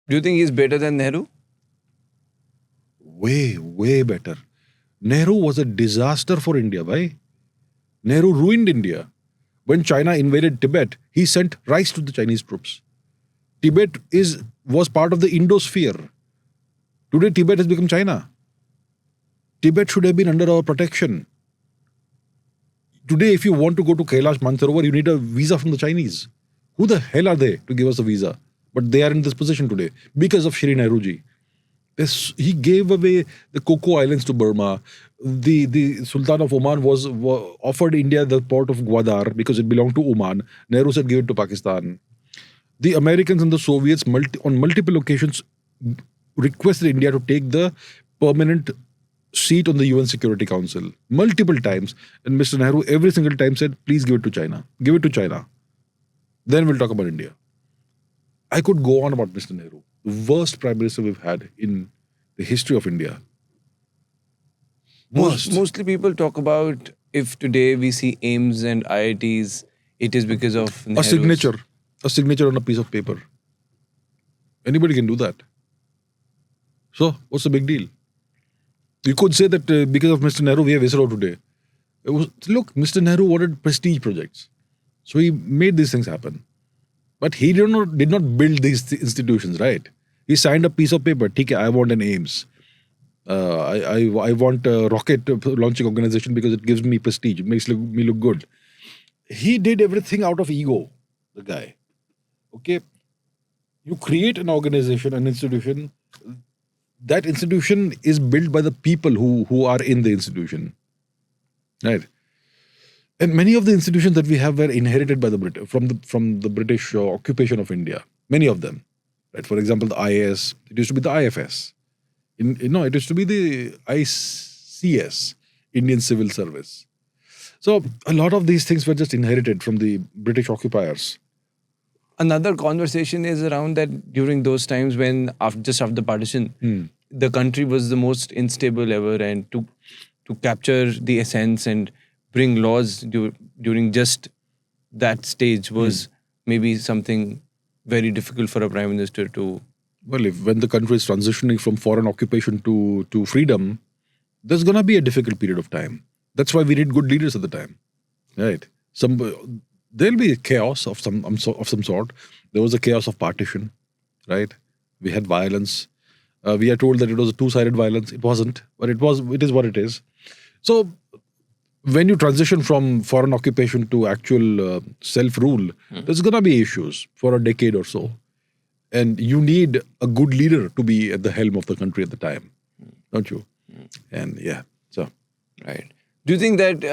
Do you think he's better than Nehru? Way, way better. Nehru was a disaster for India, bhai. Nehru ruined India. When China invaded Tibet, he sent rice to the Chinese troops. Tibet was part of the Indosphere. Today, Tibet has become China. Tibet should have been under our protection. Today, if you want to go to Kailash Mansarovar, you need a visa from the Chinese. Who the hell are they to give us a visa? But they are in this position today because of Shri Nehru ji. He gave away the Cocoa Islands to Burma. The Sultan of Oman was offered India the port of Gwadar because it belonged to Oman. Nehru said give it to Pakistan. The Americans and the Soviets on multiple occasions requested India to take the permanent seat on the UN Security Council multiple times. And Mr. Nehru every single time said, please give it to China. Give it to China. Then we'll talk about India. I could go on about Mr. Nehru. The worst prime minister we've had in the history of India. Worst. Mostly people talk about if today we see AIMS and IITs, it is because of A Nehru's. signature. A signature on a piece of paper. Anybody can do that. So, what's the big deal? You could say that because of Mr. Nehru, we have ISRO today. Look, Mr. Nehru wanted prestige projects. So he made these things happen. But he did not build these institutions, right? He signed a piece of paper. Okay, I want an AIMS. I want a rocket launching organization because it gives me prestige. It makes me look good. He did everything out of ego, the guy. Okay? You create an organization, an institution. That institution is built by the people who are in the institution. Right? And many of the institutions that we have were inherited by the from the British occupation of India. Many of them, right? For example, the IAS. It used to be the IFS. It used to be the ICS, Indian Civil Service. So a lot of these things were just inherited from the British occupiers. Another conversation is around that during those times when just after the partition, the country was the most unstable ever, and to capture the essence and bring laws during just that stage was maybe something very difficult for a prime minister to. Well, when the country is transitioning from foreign occupation to freedom, there's gonna be a difficult period of time. That's why we need good leaders at the time, right? There'll be chaos of some sort. There was a chaos of partition, right? We had violence. We are told that it was a two-sided violence. It wasn't, but it is what it is. So when you transition from foreign occupation to actual self-rule, there's gonna be issues for a decade or so. And you need a good leader to be at the helm of the country at the time, don't you? And yeah, so. Right. Do you think that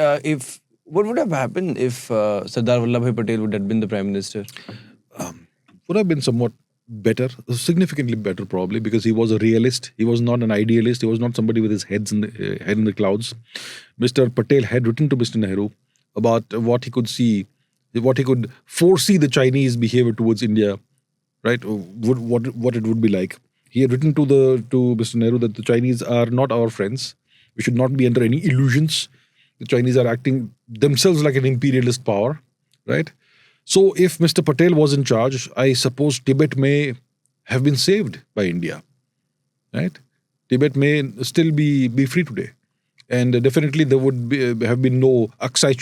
what would have happened if Sardar Vallabhbhai Patel would have been the prime minister? Would have been somewhat better, significantly better probably, because he was a realist. He was not an idealist. He was not somebody with his head in the clouds. Mr. Patel had written to Mr. Nehru about what he could see, what he could foresee the Chinese behavior towards India, right? What it would be like. He had written to Mr. Nehru that the Chinese are not our friends. We should not be under any illusions. The Chinese are acting themselves like an imperialist power, right? So if Mr. Patel was in charge, I suppose Tibet may have been saved by India, right? Tibet may still be free today. And definitely there would have been no Aksai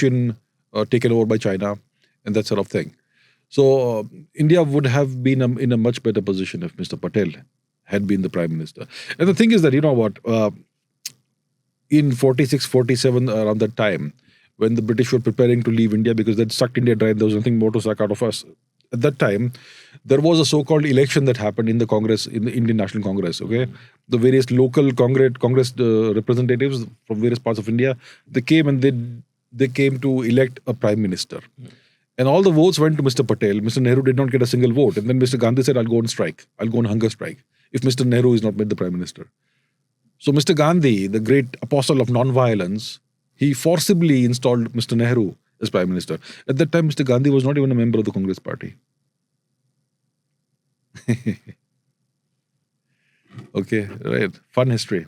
taken over by China and that sort of thing. So India would have been in a much better position if Mr. Patel had been the prime minister. And the thing is that, you know what, in 46, 47, around that time, when the British were preparing to leave India because they'd sucked India dry, there was nothing more to suck out of us. At that time, there was a so-called election that happened in the Congress, in the Indian National Congress, okay? The various local Congress representatives from various parts of India, they came and they came to elect a prime minister. And all the votes went to Mr. Patel. Mr. Nehru did not get a single vote. And then Mr. Gandhi said, I'll go on strike. I'll go on hunger strike if Mr. Nehru is not made the prime minister. So Mr. Gandhi, the great apostle of non-violence, he forcibly installed Mr. Nehru as prime minister. At that time, Mr. Gandhi was not even a member of the Congress party. Okay, right. Fun history.